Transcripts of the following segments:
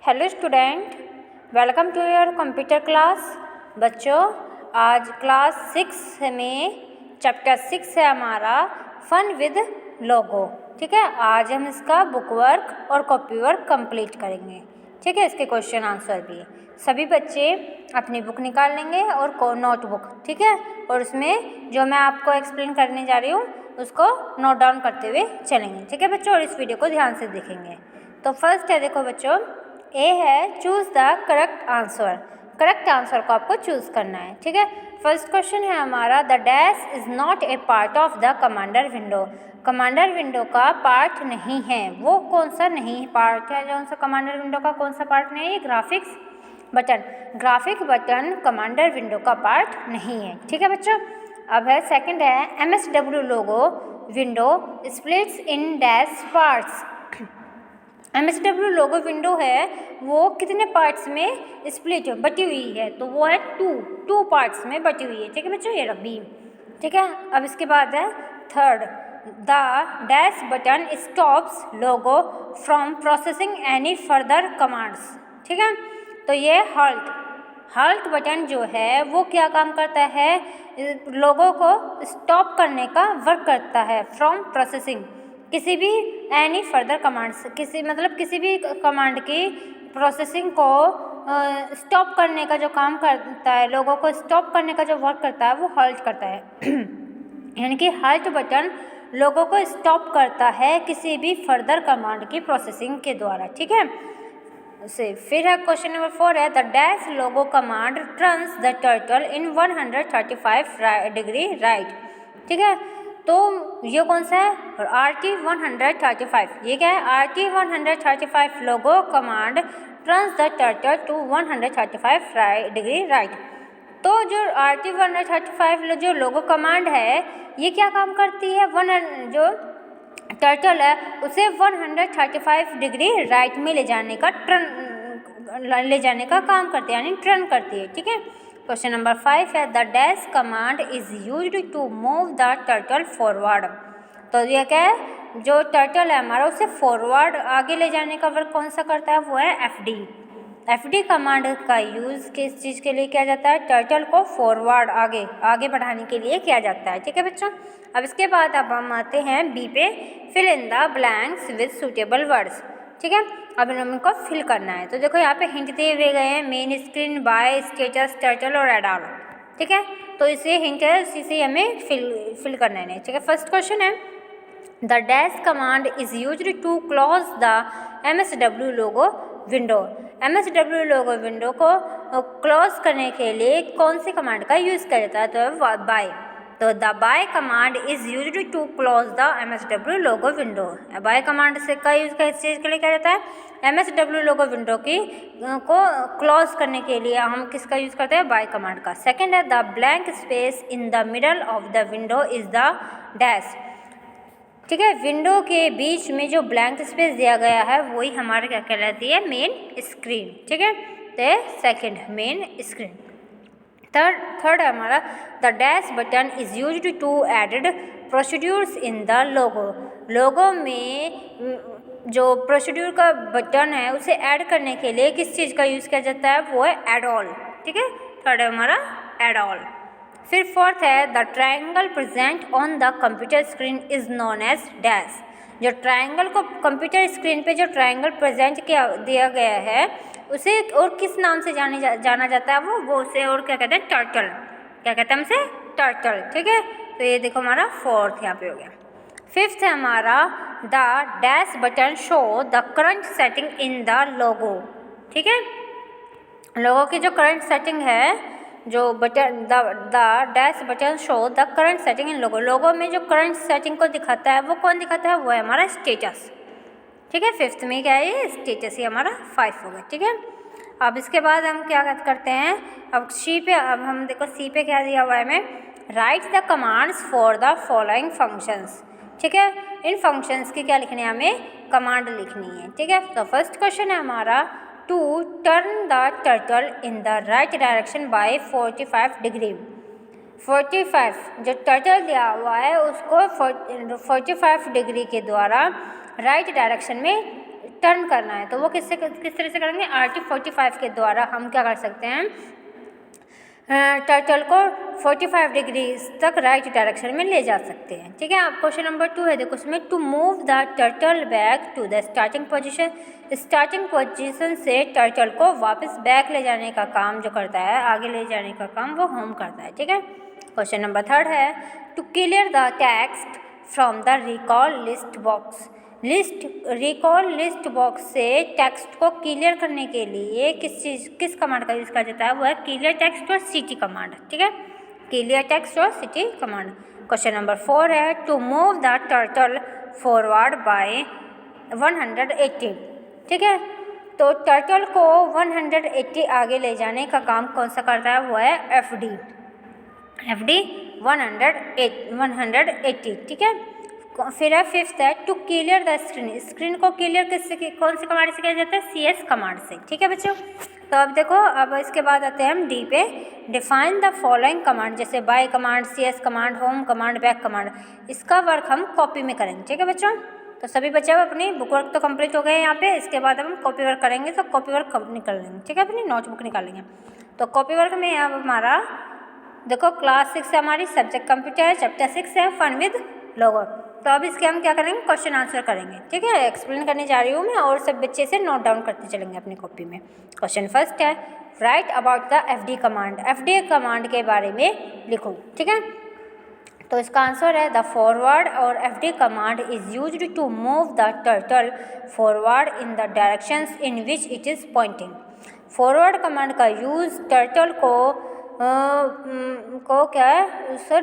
Hello student, welcome to your computer class. बच्चों, आज class 6 में चैप्टर 6 है हमारा फन विद लोगो। ठीक है, आज हम इसका बुक वर्क और कॉपी वर्क कंप्लीट करेंगे। ठीक है, इसके क्वेश्चन आंसर भी सभी बच्चे अपनी बुक निकाल लेंगे और नोटबुक। ठीक है, और उसमें जो मैं आपको एक्सप्लेन करने जा रही हूँ उसको नोट डाउन करते हुए चलेंगे। ठीक है बच्चों, और इस वीडियो को ध्यान से देखेंगे। तो फर्स्ट है, देखो बच्चों, ए है choose the correct answer. Correct answer को आपको चूज़ करना है। ठीक है, फर्स्ट क्वेश्चन है हमारा, the dash is not a part of the commander window. Commander window का पार्ट नहीं है। वो कौन सा नहीं पार्ट है? जो सा कमांडर विंडो का कौन सा पार्ट नहीं है? Graphics button. Graphic button commander window का पार्ट नहीं है। ठीक है बच्चों, अब है सेकंड है, MSW logo window splits in dash parts. MSW logo window है वो कितने पार्ट्स में स्प्लिट बटी हुई है? तो वो है टू पार्ट्स में बटी हुई है। ठीक है बच्चों, ये रबी। ठीक है, अब इसके बाद है third, the dash button stops logo from processing any further commands. ठीक है, तो ये हल्ट बटन जो है वो क्या काम करता है? लोगों को स्टॉप करने का वर्क करता है फ्रॉम प्रोसेसिंग किसी भी एनी फर्दर कमांड्स, किसी भी कमांड की प्रोसेसिंग को स्टॉप करने का जो काम करता है, लोगों को स्टॉप करने का जो वर्क करता है वो हल्ट करता है। यानी कि हल्ट बटन लोगों को स्टॉप करता है किसी भी फर्दर कमांड की प्रोसेसिंग के द्वारा। ठीक है, फिर है क्वेश्चन नंबर 4 है, the dash logo command turns the turtle in 135 degree right. ठीक है, तो ये कौन सा है? RT 135। ये क्या है? RT 135 logo command turns the turtle to 135 degree right. तो जो RT 135 जो लोगो कमांड है ये क्या काम करती है? जो टर्टल है उसे 135 डिग्री राइट में ले जाने का काम करती है, यानी टर्न करती है। ठीक है, क्वेश्चन नंबर 5 है, the dash command is used to move the turtle forward. तो ये क्या है? जो टर्टल है हमारा उसे फॉरवर्ड आगे ले जाने का वर्क कौन सा करता है? वो है FD कमांड का यूज़ किस चीज़ के लिए किया जाता है? टर्टल को फॉरवर्ड आगे बढ़ाने के लिए किया जाता है। ठीक है बच्चों, अब इसके बाद अब हम आते हैं बी पे, fill in the blanks with suitable words. ठीक है, अब इनको फिल करना है। तो देखो यहाँ पे हिंट दिए हुए गए हैं, main screen, bye, status, turtle और एड ऑल। ठीक है, तो इसे हिंट है, उसी से हमें फिल करना है। ठीक है, फर्स्ट क्वेश्चन है, the dash command is used to close the MSW logo window. MSW logo window को क्लोज करने के लिए कौन सी कमांड का यूज़ किया जाता है? तो बाय। तो the bye command is used to close the MSW logo window. Bye command से का यूज़ किस चीज़ के लिए किया जाता है? MSW लोगो विंडो की को क्लोज करने के लिए हम किसका यूज़ करते हैं? बाय कमांड का। सेकेंड है, the blank space in the middle of the window is the dash. ठीक है, विंडो के बीच में जो ब्लैंक स्पेस दिया गया है वही हमारे क्या कहलाती है? Main screen. ठीक है, तो सेकंड मेन स्क्रीन। थर्ड है हमारा, the dash button is used to added procedures in the logo में जो प्रोसीड्यूर का बटन है उसे ऐड करने के लिए किस चीज़ का यूज़ किया जाता है? वो है एड ऑल। ठीक है, थर्ड है हमारा एड ऑल। फिर फोर्थ है, the triangle present on the computer screen is known as dash. जो ट्रायंगल को कंप्यूटर स्क्रीन पे जो ट्रायंगल प्रेजेंट दिया गया है उसे और किस नाम से जाना जाता है? वो उसे और क्या कहते हैं? टर्टल। क्या कहते हैं उसे? टर्टल। ठीक है, तो ये देखो हमारा फोर्थ यहाँ पे हो गया। फिफ्थ है हमारा, the dash button show the current setting in the logo. ठीक है, लोगो की जो करंट सेटिंग है, जो button the dash button show the current setting in logo में जो करंट सेटिंग को दिखाता है वो कौन दिखाता है? वो है हमारा स्टेटस। ठीक है, फिफ्थ में क्या है? ये स्टेटस ही हमारा 5 हो गया। ठीक है, अब इसके बाद हम क्या करते हैं? अब हम देखो सी पे क्या दिया हुआ है हमें? Right the commands for the following functions. ठीक है, इन फंक्शंस की क्या लिखनी है? हमें कमांड लिखनी है। ठीक है, तो फर्स्ट क्वेश्चन है हमारा, to turn the turtle in the right direction by 45 degree. 45 जो टर्टल दिया हुआ है उसको 45 डिग्री के द्वारा राइट डायरेक्शन में टर्न करना है तो वो किस तरह से करेंगे, RT45 के द्वारा हम क्या कर सकते हैं, टर्टल को 45 डिग्री तक राइट डायरेक्शन में ले जा सकते हैं। ठीक है, अब क्वेश्चन नंबर 2 है, देखो उसमें, to move the turtle back to the starting position, starting position से टर्टल को वापस बैक ले जाने का काम जो करता है, आगे ले जाने का काम वो होम करता है। ठीक है, क्वेश्चन नंबर 3 है, to clear the text from the recall list box, recall list box से टेक्स्ट को क्लियर करने के लिए किस कमांड का यूज़ किया जाता है, वो है क्लियर टेक्स्ट और सीटी कमांड। ठीक है, क्लियर टेक्स्ट और सीटी कमांड। क्वेश्चन नंबर 4 है, to move the turtle forward by 180। ठीक है, तो टर्टल को 180 आगे ले जाने का काम कौन सा करता है, वो है FD 180। ठीक है, फिर है 5th है, to clear the screen, screen को क्लियर कौन सी कमांड से किया जाता है, CS कमांड से। ठीक है बच्चों, तो अब देखो, अब इसके बाद आते हैं हम D पे, डिफाइन द फॉलोइंग कमांड, जैसे bye command, CS command, home command, back command, इसका वर्क हम कॉपी में करेंगे। ठीक है बच्चों, तो सभी बच्चे अब अपनी बुक वर्क तो कंप्लीट हो गए यहाँ पे, इसके बाद अब हम कॉपी वर्क करेंगे, तो कॉपी वर्क निकाल लेंगे। ठीक है, अपनी नोटबुक निकालेंगे। तो कॉपी वर्क में अब हमारा देखो क्लास 6 है हमारी, सब्जेक्ट कंप्यूटर है, चैप्टर 6 है, फन विद लोगो। तो अब इसके हम क्या करेंगे, क्वेश्चन आंसर करेंगे। ठीक है, एक्सप्लेन करने जा रही हूँ मैं और सब बच्चे से नोट डाउन करते चलेंगे अपनी कॉपी में। क्वेश्चन फर्स्ट है, write about the FD command, FD command के बारे में लिखो। ठीक है, तो इसका आंसर है, द फॉरवर्ड और FD command is used to move the turtle forward in the directions in which it is pointing. Forward command का यूज़ टर्टल को क्या है सर,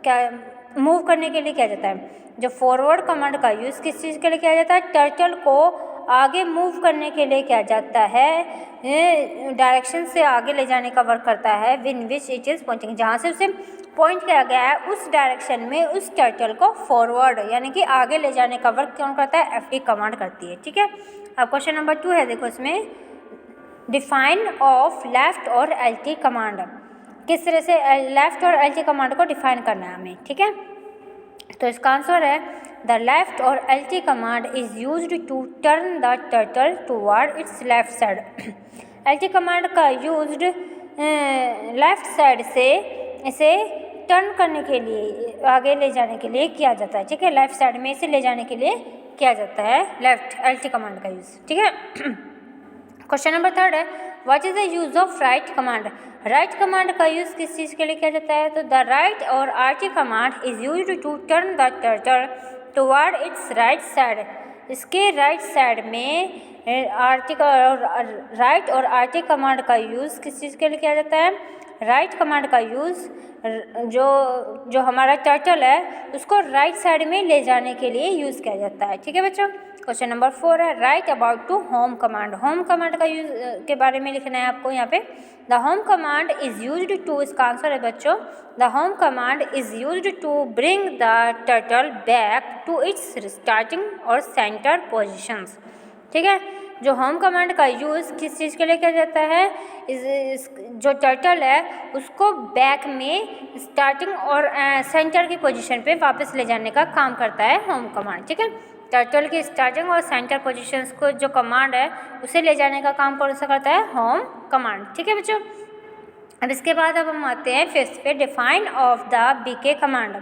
क्या मूव करने के लिए किया जाता है। जो फॉरवर्ड कमांड का यूज़ किस चीज़ के लिए किया जाता है, टर्टल को आगे मूव करने के लिए किया जाता है, डायरेक्शन से आगे ले जाने का वर्क करता है, win which it is Poynting, जहाँ से उसे पॉइंट किया गया है उस डायरेक्शन में उस टर्टल को फॉरवर्ड यानी कि आगे ले जाने का वर्क कौन करता है, FD कमांड करती है। ठीक है, अब क्वेश्चन नंबर 2 है, देखो इसमें, डिफाइन ऑफ लेफ्ट और LT कमांड, किस तरह से लेफ्ट और LT कमांड को डिफाइन करना है हमें। ठीक है, तो इसका आंसर है, द लेफ्ट और LT command is used to turn the turtle toward its left side. LT command का यूज्ड लेफ्ट साइड से इसे टर्न करने के लिए, आगे ले जाने के लिए किया जाता है। ठीक है, लेफ्ट साइड में इसे ले जाने के लिए किया जाता है लेफ्ट LT कमांड का यूज़। ठीक है, क्वेश्चन नंबर 3 है, what is the use of right command, right command का यूज़ किस चीज़ के लिए किया जाता है, तो द राइट और RT command is used to turn the turtle toward its right side. इसके राइट साइड में राइट और RT कमांड का यूज़ किस चीज़ के लिए किया जाता है, राइट कमांड का यूज़ जो हमारा टर्टल है उसको राइट साइड में ले जाने के लिए यूज़ किया जाता है। ठीक है बच्चों, क्वेश्चन नंबर 4 है, write about to home command, home command का यूज़ के बारे में लिखना है आपको यहाँ पे। The home command is used to, इसका आंसर है बच्चों, the home command is used to bring the turtle back to its starting और सेंटर पोजिशंस। ठीक है, जो होम कमांड का यूज़ किस चीज़ के लिए किया जाता है, जो टर्टल है उसको बैक में स्टार्टिंग और सेंटर की पोजीशन पे वापस ले जाने का काम करता है होम कमांड। ठीक है, टर्टल की स्टार्टिंग और सेंटर पोजीशंस को जो कमांड है उसे ले जाने का काम कौन सा करता है, होम कमांड। ठीक है बच्चों, अब इसके बाद अब हम आते हैं 5th पे, define of the BK command,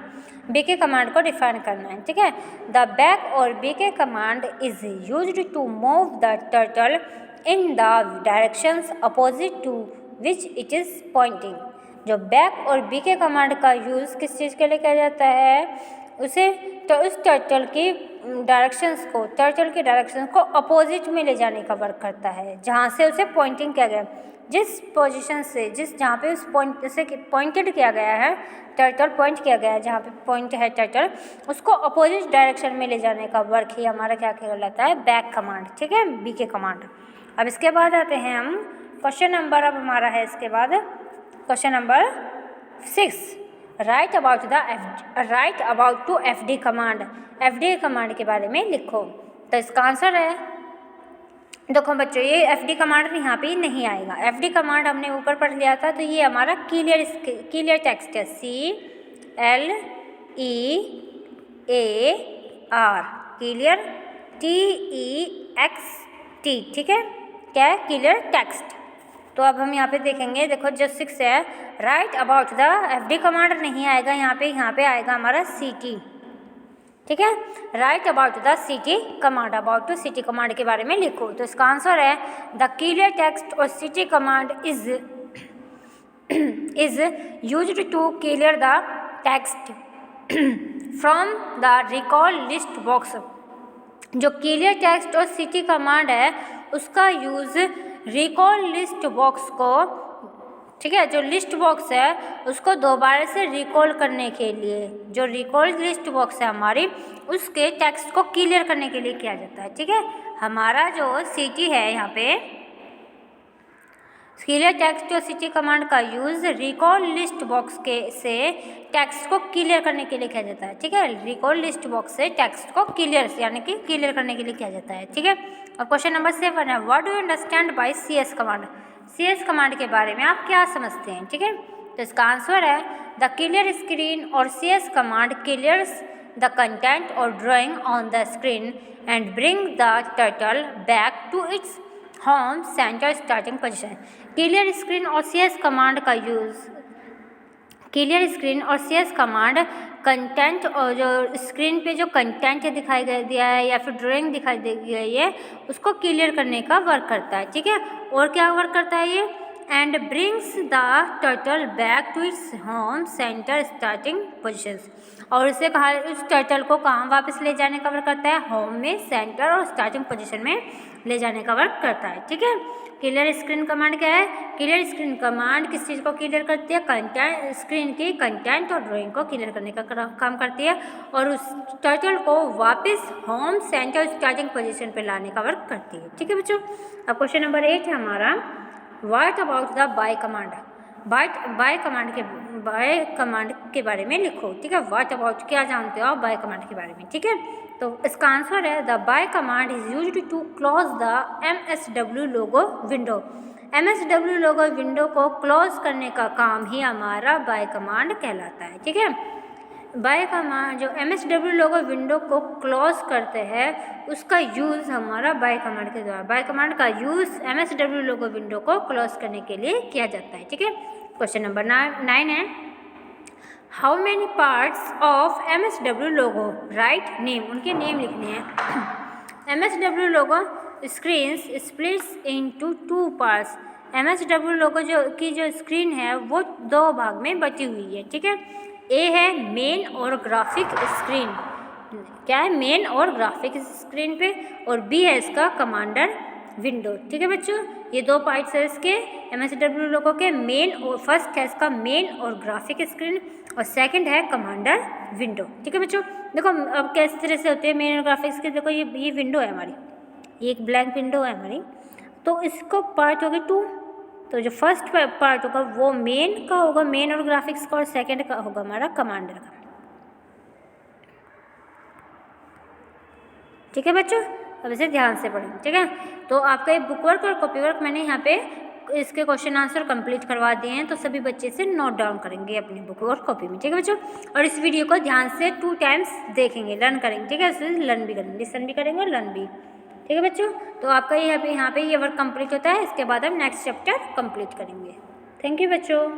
BK command को डिफाइन करना है। ठीक है, द बैक और BK command is used to move the turtle in the directions opposite to which it is pointing. जो बैक और BK कमांड का यूज़ किस चीज़ के लिए किया जाता है, उसे तो उस टर्टल की डायरेक्शंस को, टर्टल की डायरेक्शंस को अपोजिट में ले जाने का वर्क करता है, जहाँ से उसे पॉइंटिंग किया गया, जिस पोजीशन से जहाँ पे उस पॉइंट से पॉइंटेड किया गया है, टर्टल पॉइंट किया गया है, जहाँ पे पॉइंट है टर्टल, उसको अपोजिट डायरेक्शन में ले जाने का वर्क ही हमारा क्या कहलाता है, बैक कमांड। ठीक है, BK कमांड। अब इसके बाद आते हैं हम क्वेश्चन नंबर, अब हमारा है इसके बाद question number 6, write about to FD command, FD command के बारे में लिखो। तो इसका आंसर है, देखो बच्चों ये FD कमांड यहाँ पे नहीं आएगा, FD कमांड हमने ऊपर पढ़ लिया था, तो ये हमारा क्लियर टेक्स्ट है, CLEAR, क्लियर TEXT। ठीक है, क्या है, क्लियर टेक्स्ट। तो अब हम यहाँ पे देखेंगे, देखो जो 6 है, write about the FD command नहीं आएगा यहाँ पे आएगा हमारा CT, ठीक है, write about the CT command, about to CT command के बारे में लिखो। तो इसका आंसर है द क्लियर टेक्स्ट और CT command is used to clear the text from the recall list box. जो क्लियर टेक्स्ट और CT कमांड है उसका यूज़ रिकॉल लिस्ट बॉक्स को, ठीक है, जो लिस्ट बॉक्स है उसको दोबारा से रिकॉल करने के लिए, जो रिकॉल लिस्ट बॉक्स है हमारी उसके टेक्स्ट को क्लियर करने के लिए किया जाता है, ठीक है। हमारा जो CT है यहाँ पे, क्लियर टेक्स्ट और CT कमांड का यूज़ रिकॉल लिस्ट बॉक्स के से टेक्स्ट को क्लियर करने के लिए किया जाता है, ठीक है, रिकॉल लिस्ट बॉक्स से टेक्स्ट को क्लियर यानी कि क्लियर करने के लिए किया जाता है, ठीक है। और क्वेश्चन नंबर 7 है, what do you understand by CS command. CS command के बारे में आप क्या समझते हैं, ठीक है। तो इसका आंसर है द क्लियर स्क्रीन और CS command clears the content और drawing on the screen and bring the turtle back to its home centre starting position. Clear screen और CS कमांड का यूज़, क्लियर स्क्रीन और CS command content और जो screen पे जो content दिखाई दिया है या फिर ड्राइंग दिखाई दे गई है उसको क्लियर करने का वर्क करता है, ठीक है। और क्या वर्क करता है ये, and brings the turtle back to its home centre starting positions. और इसे कहा, उस टर्टल को कहाँ वापस ले जाने का वर्क करता है, होम में, सेंटर और स्टार्टिंग पोजीशन में ले जाने का वर्क करता है, ठीक है। क्लियर स्क्रीन कमांड क्या है, क्लियर स्क्रीन कमांड किस चीज़ को क्लियर करती है, कंटेंट, स्क्रीन की कंटेंट और ड्राइंग को क्लियर करने का काम करती है और उस टर्टल को वापस होम सेंटर स्टार्टिंग पोजीशन पे लाने का वर्क करती है, ठीक है बच्चों। अब क्वेश्चन नंबर 8 है हमारा, what about the bye command. Bye command के बारे में लिखो, ठीक है। व्हाट अबाउट, क्या जानते हो आप बाय कमांड के बारे में, ठीक है। तो इसका आंसर है the bye command is used to close the MSW logo window. MSW logo window को क्लोज करने का काम ही हमारा बाय कमांड कहलाता है, ठीक है। बाय कमांड जो MSW लोगो विंडो को क्लोज करते हैं उसका यूज़ हमारा बाय कमांड के द्वारा, बाय कमांड का यूज़ MSW लोगो विंडो को क्लोज करने के लिए किया जाता है, ठीक है। क्वेश्चन नंबर 9 है, how many parts of MSW logo, right name, उनके नेम लिखने हैं। MSW logo screens splits into 2 parts. MSW logo जो स्क्रीन है वो 2 भाग में बटी हुई है, ठीक है। ए है मेन और ग्राफिक स्क्रीन, क्या है, मेन और ग्राफिक स्क्रीन पे, और बी है इसका कमांडर विंडो, ठीक है बच्चों। ये 2 पार्ट्स है इसके MSW लोगों के, मेन और फर्स्ट है इसका मेन और ग्राफिक स्क्रीन और सेकंड है कमांडर विंडो, ठीक है बच्चों। देखो अब किस तरह से होते हैं मेन और ग्राफिक स्क्रीन, देखो ये विंडो है हमारी, ये एक ब्लैंक विंडो है हमारी, तो इसको पार्ट हो गए 2, तो जो फर्स्ट पार्ट होगा वो मेन का होगा, मेन और ग्राफिक्स का, और सेकंड का होगा हमारा कमांडर का, ठीक है बच्चों। अब इसे ध्यान से पढ़ें, ठीक है। तो आपका ये बुक वर्क और कॉपी वर्क मैंने यहाँ पे इसके क्वेश्चन आंसर कंप्लीट करवा दिए हैं, तो सभी बच्चे से नोट डाउन करेंगे अपनी बुक और कॉपी में, ठीक है बच्चों। और इस वीडियो को ध्यान से 2 टाइम्स देखेंगे, लर्न करेंगे, ठीक है, लर्न भी करेंगे, लिसन भी करेंगे और लर्न भी, ठीक है बच्चों। तो आपका यहाँ पे ये वर्क कंप्लीट होता है, इसके बाद हम नेक्स्ट चैप्टर कंप्लीट करेंगे। थैंक यू बच्चों।